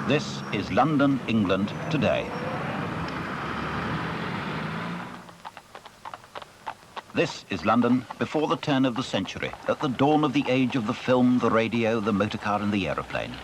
This is London, England today. This is London before the turn of the century, at the dawn of the age of the film, the radio, the motorcar and the aeroplane.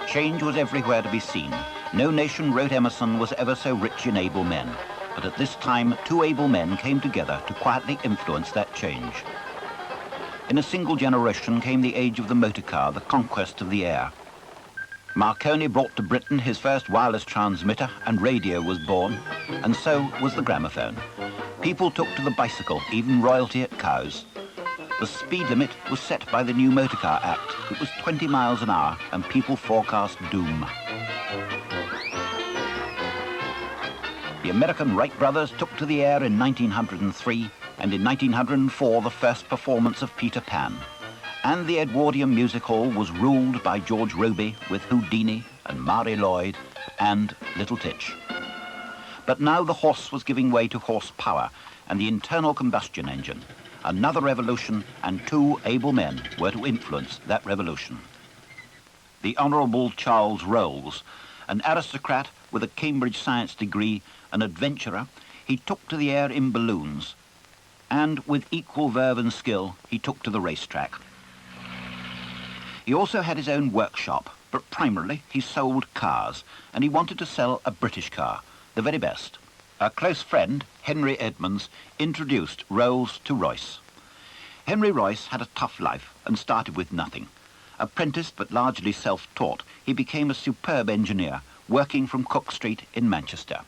Change was everywhere to be seen. No nation, wrote Emerson, was ever so rich in able men. But at this time, two able men came together to quietly influence that change. In a single generation came the age of the motorcar, the conquest of the air. Marconi brought to Britain his first wireless transmitter, and radio was born, and so was the gramophone. People took to the bicycle, even royalty at Cowes. The speed limit was set by the new Motorcar Act. It was 20 miles an hour, and people forecast doom. The American Wright brothers took to the air in 1903, and in 1904 the first performance of Peter Pan. And the Edwardian Music Hall was ruled by George Robey with Houdini and Mary Lloyd and Little Titch. But now the horse was giving way to horsepower and the internal combustion engine. Another revolution, and two able men were to influence that revolution. The Honourable Charles Rolls, an aristocrat with a Cambridge science degree, an adventurer, he took to the air in balloons, and with equal verve and skill, he took to the racetrack. He also had his own workshop, but primarily he sold cars, and he wanted to sell a British car, the very best. A close friend, Henry Edmonds, introduced Rolls to Royce. Henry Royce had a tough life and started with nothing. Apprenticed but largely self-taught, he became a superb engineer, working from Cook Street in Manchester.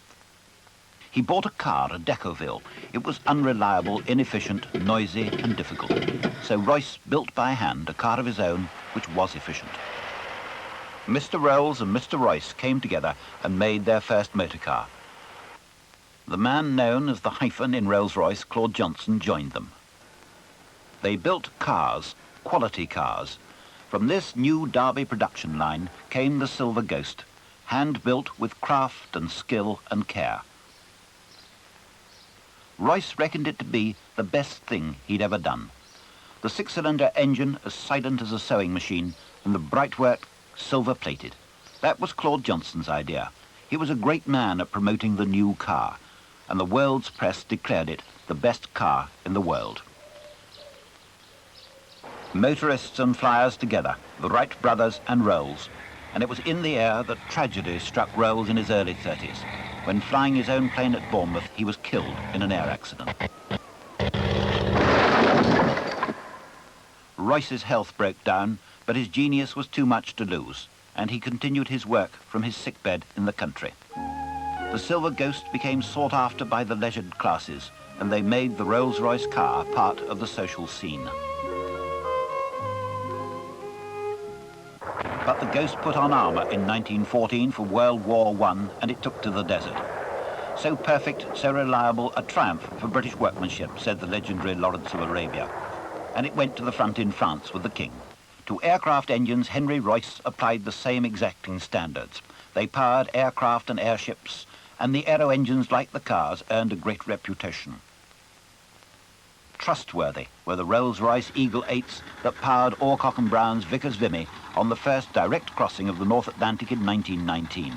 He bought a car, a Decoville. It was unreliable, inefficient, noisy and difficult. So Royce built by hand a car of his own, which was efficient. Mr. Rolls and Mr. Royce came together and made their first motor car. The man known as the hyphen in Rolls-Royce, Claude Johnson, joined them. They built cars, quality cars. From this new Derby production line came the Silver Ghost, hand-built with craft and skill and care. Royce reckoned it to be the best thing he'd ever done. The six-cylinder engine as silent as a sewing machine, and the bright work silver-plated. That was Claude Johnson's idea. He was a great man at promoting the new car, and the world's press declared it the best car in the world. Motorists and flyers together, the Wright brothers and Rolls, and it was in the air that tragedy struck Rolls in his early 30s. When flying his own plane at Bournemouth, he was killed in an air accident. Royce's health broke down, but his genius was too much to lose, and he continued his work from his sickbed in the country. The Silver Ghost became sought after by the leisured classes, and they made the Rolls-Royce car part of the social scene. But the Ghost put on armour in 1914 for World War I, and it took to the desert. So perfect, so reliable, a triumph for British workmanship, said the legendary Lawrence of Arabia. And it went to the front in France with the King. To aircraft engines, Henry Royce applied the same exacting standards. They powered aircraft and airships, and the aero engines, like the cars, earned a great reputation. Trustworthy were the Rolls-Royce Eagle 8s that powered Alcock and Brown's Vickers Vimy on the first direct crossing of the North Atlantic in 1919.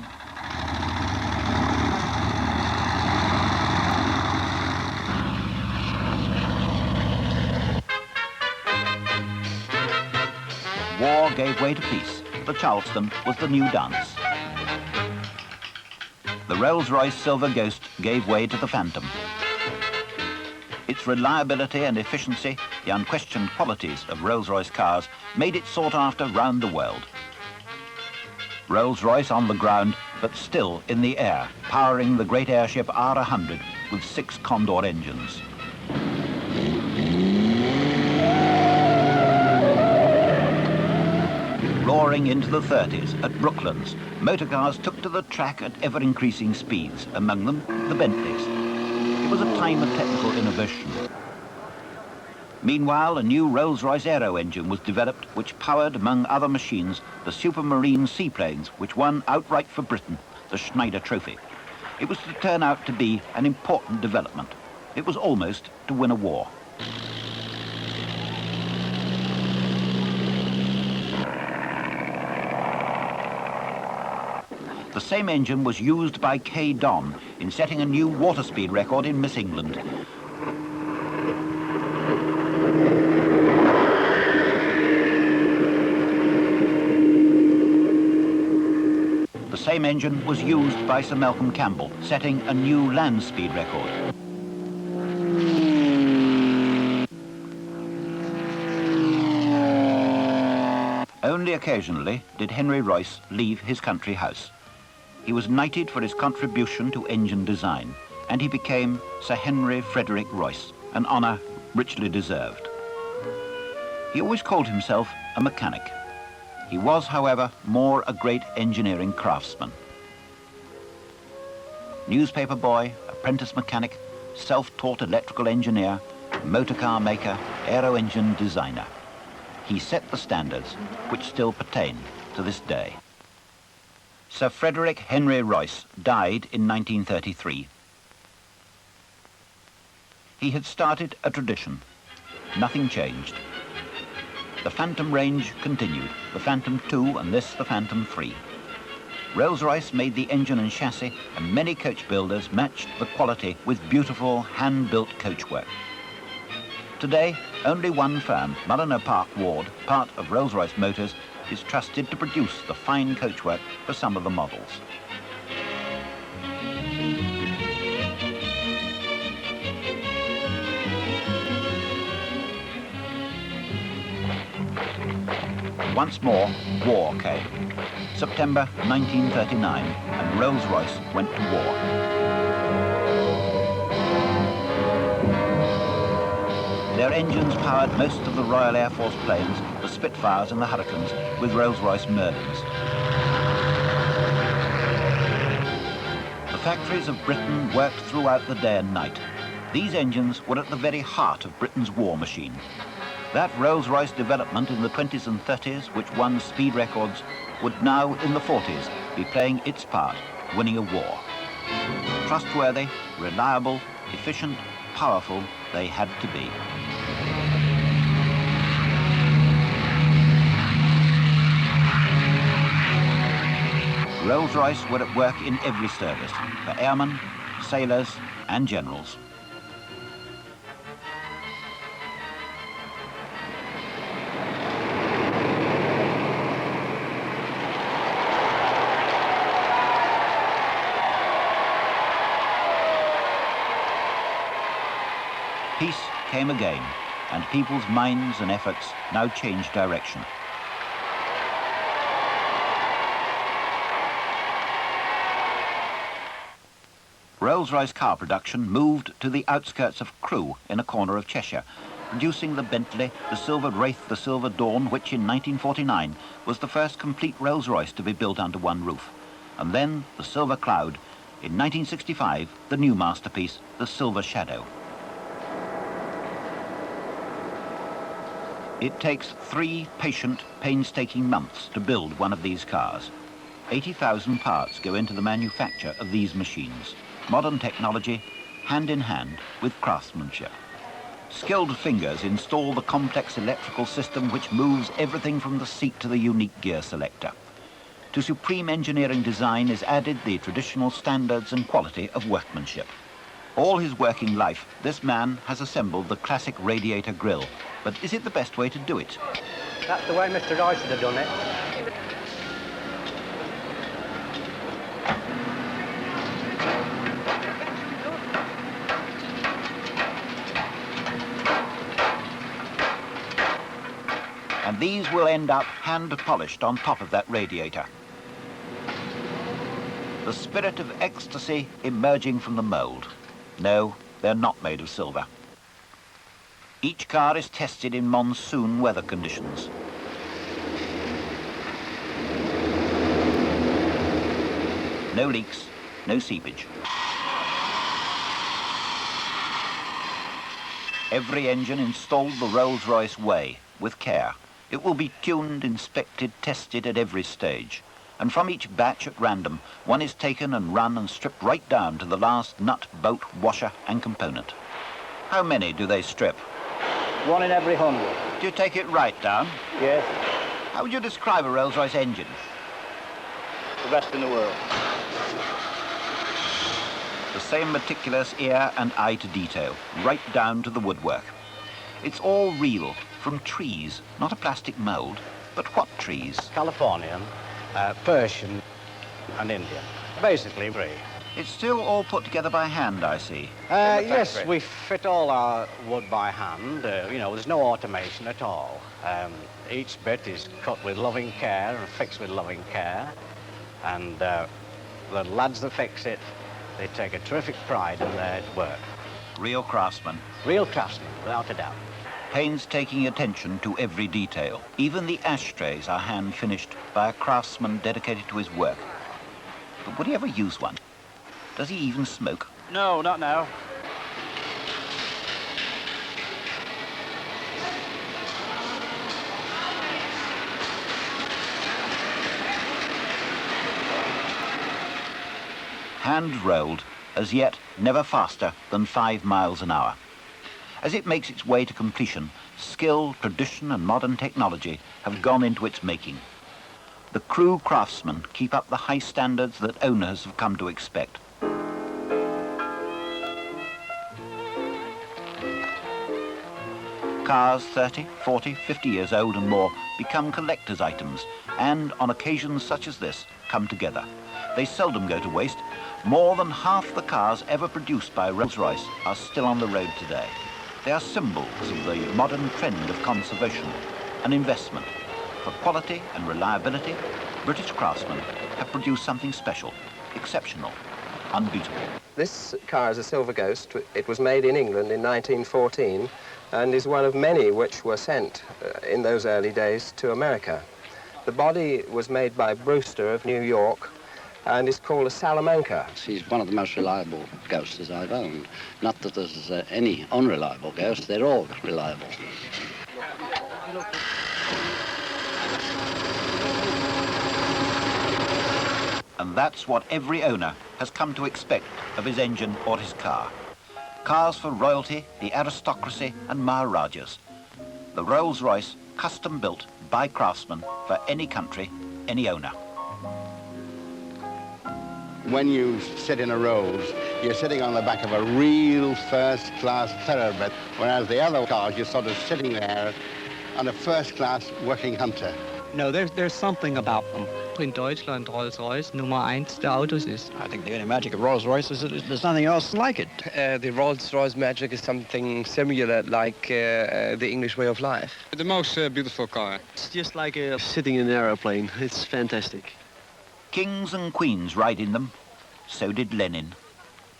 War gave way to peace. The Charleston was the new dance. The Rolls-Royce Silver Ghost gave way to the Phantom. Its reliability and efficiency, the unquestioned qualities of Rolls-Royce cars, made it sought after round the world. Rolls-Royce on the ground, but still in the air, powering the great airship R100 with 6 Condor engines. Roaring into the 30s at Brooklands, motorcars took to the track at ever-increasing speeds, among them the Bentleys. It was a time of technical innovation. Meanwhile, a new Rolls-Royce aero engine was developed which powered, among other machines, the supermarine seaplanes which won outright for Britain the Schneider Trophy. It was to turn out to be an important development. It was almost to win a war. The same engine was used by K. Don in setting a new water speed record in Miss England. The same engine was used by Sir Malcolm Campbell, setting a new land speed record. Only occasionally did Henry Royce leave his country house. He was knighted for his contribution to engine design, and he became Sir Henry Frederick Royce, an honour richly deserved. He always called himself a mechanic. He was, however, more a great engineering craftsman. Newspaper boy, apprentice mechanic, self-taught electrical engineer, motorcar maker, aero-engine designer. He set the standards which still pertain to this day. Sir Frederick Henry Royce died in 1933. He had started a tradition. Nothing changed. The Phantom range continued, the Phantom II and this the Phantom III. Rolls-Royce made the engine and chassis, and many coach builders matched the quality with beautiful hand-built coachwork. Today, only one firm, Mulliner Park Ward, part of Rolls-Royce Motors, is trusted to produce the fine coachwork for some of the models. Once more, war came. September 1939, and Rolls-Royce went to war. Their engines powered most of the Royal Air Force planes, the Spitfires and the Hurricanes, with Rolls-Royce Merlins. The factories of Britain worked throughout the day and night. These engines were at the very heart of Britain's war machine. That Rolls-Royce development in the 20s and 30s, which won speed records, would now, in the 40s, be playing its part, winning a war. Trustworthy, reliable, efficient, powerful, they had to be. Rolls-Royce were at work in every service, for airmen, sailors, and generals. Peace came again, and people's minds and efforts now changed direction. Rolls-Royce car production moved to the outskirts of Crewe in a corner of Cheshire, producing the Bentley, the Silver Wraith, the Silver Dawn, which in 1949 was the first complete Rolls-Royce to be built under one roof. And then the Silver Cloud, in 1965, the new masterpiece, the Silver Shadow. It takes 3 patient, painstaking months to build one of these cars. 80,000 parts go into the manufacture of these machines. Modern technology, hand in hand with craftsmanship. Skilled fingers install the complex electrical system which moves everything from the seat to the unique gear selector. To supreme engineering design is added the traditional standards and quality of workmanship. All his working life, this man has assembled the classic radiator grille. But is it the best way to do it? That's the way Mr. Royce should have done it. And these will end up hand-polished on top of that radiator. The spirit of ecstasy emerging from the mould. No, they're not made of silver. Each car is tested in monsoon weather conditions. No leaks, no seepage. Every engine installed the Rolls-Royce way, with care. It will be tuned, inspected, tested at every stage. And from each batch at random, one is taken and run and stripped right down to the last nut, bolt, washer and component. How many do they strip? 1 in every 100. Do you take it right down? Yes. How would you describe a Rolls-Royce engine? The best in the world. same meticulous ear and eye to detail, right down to the woodwork. It's all real, from trees, not a plastic mould. But what trees? Californian, Persian and Indian. Basically three. It's still all put together by hand, I see. Yes, we fit all our wood by hand. You know, there's no automation at all. Each bit is cut with loving care and fixed with loving care. And the lads that fix it, they take a terrific pride in their work. Real craftsmen. Real craftsmen, without a doubt. Painstaking attention to every detail. Even the ashtrays are hand-finished by a craftsman dedicated to his work. But would he ever use one? Does he even smoke? No, not now. Hand-rolled, as yet never faster than 5 miles an hour. As it makes its way to completion, skill, tradition and modern technology have gone into its making. The crew craftsmen keep up the high standards that owners have come to expect. Cars 30, 40, 50 years old and more become collector's items and, on occasions such as this, come together. They seldom go to waste. More than half the cars ever produced by Rolls-Royce are still on the road today. They are symbols of the modern trend of conservation and investment. For quality and reliability, British craftsmen have produced something special, exceptional, unbeatable. This car is a Silver Ghost. It was made in England in 1914 and is one of many which were sent in those early days to America. The body was made by Brewster of New York and is called a Salamanca. He's one of the most reliable ghosters I've owned. Not that there's any unreliable ghost, they're all reliable. And that's what every owner has come to expect of his engine or his car. Cars for royalty, the aristocracy and Maharajas. The Rolls-Royce, custom built by craftsmen for any country, any owner. When you sit in a Rolls, you're sitting on the back of a real first-class thoroughbred, whereas the other cars, you're sort of sitting there on a first-class working hunter. No, there's something about them. In Deutschland, Rolls-Royce, Nummer 1 der Autos ist. I think the only magic of Rolls-Royce is that there's nothing else like it. The Rolls-Royce magic is something similar like the English way of life. The most beautiful car. It's just like sitting in an aeroplane. It's fantastic. Kings and queens ride in them. So did Lenin.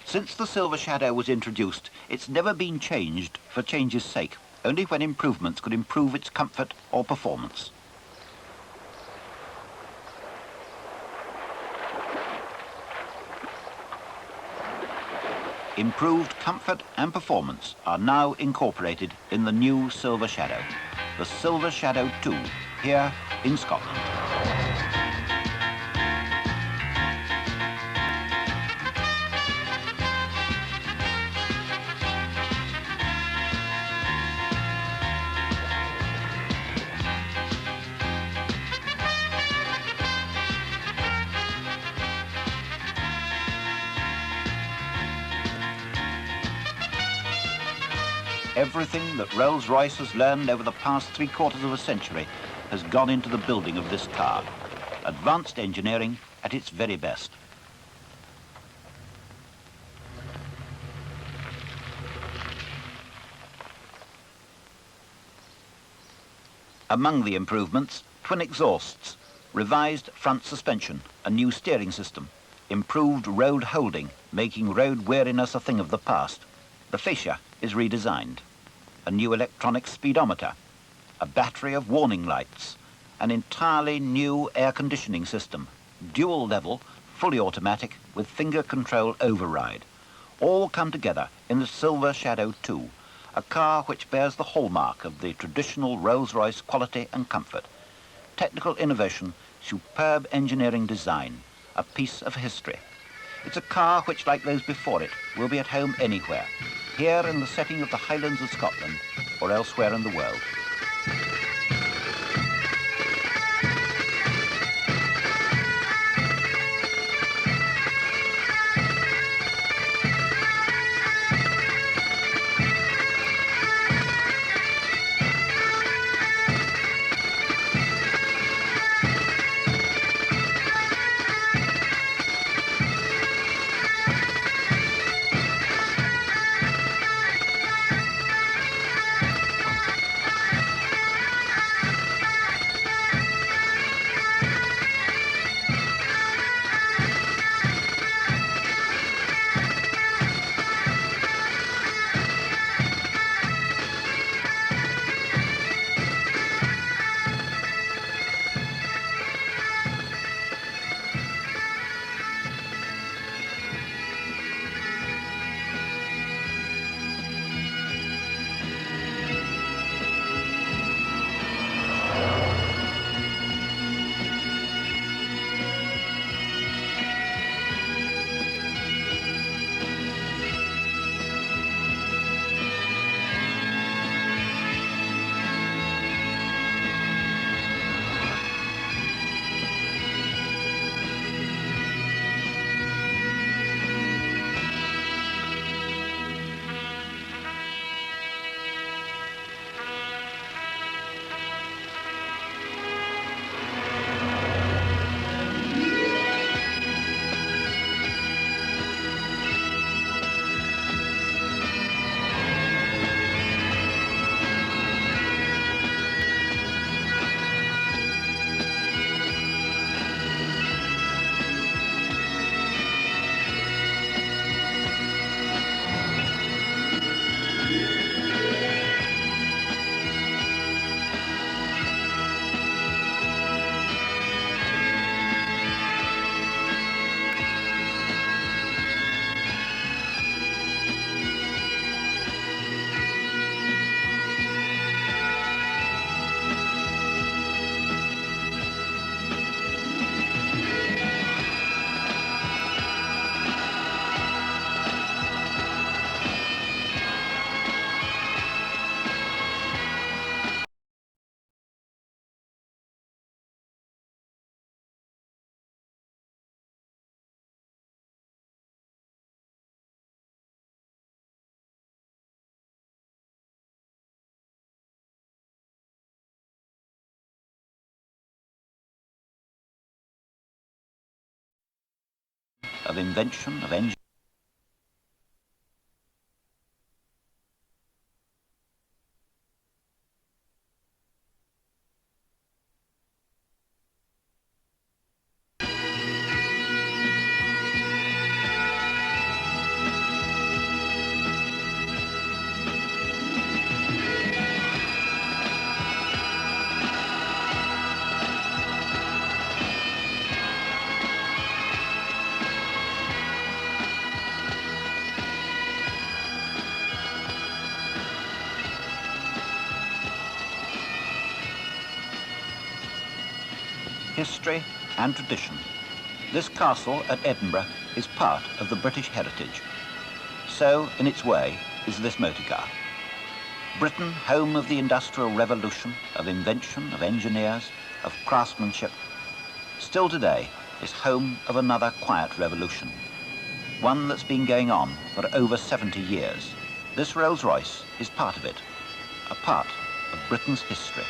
Since the Silver Shadow was introduced, it's never been changed for change's sake, only when improvements could improve its comfort or performance. Improved comfort and performance are now incorporated in the new Silver Shadow, the Silver Shadow 2, here in Scotland. Everything that Rolls-Royce has learned over the past 3/4 of a century has gone into the building of this car. Advanced engineering at its very best. Among the improvements, twin exhausts, revised front suspension, a new steering system, improved road holding, making road weariness a thing of the past. The fascia is redesigned. A new electronic speedometer, a battery of warning lights, an entirely new air conditioning system, dual level, fully automatic with finger control override. All come together in the Silver Shadow 2, a car which bears the hallmark of the traditional Rolls-Royce quality and comfort. Technical innovation, superb engineering design, a piece of history. It's a car which, like those before it, will be at home anywhere, here in the setting of the Highlands of Scotland or elsewhere in the world. of invention, of engineering. History and tradition. This castle at Edinburgh is part of the British heritage. So, in its way, is this motor car. Britain, home of the Industrial Revolution, of invention, of engineers, of craftsmanship, still today is home of another quiet revolution, one that's been going on for over 70 years. This Rolls-Royce is part of it, a part of Britain's history.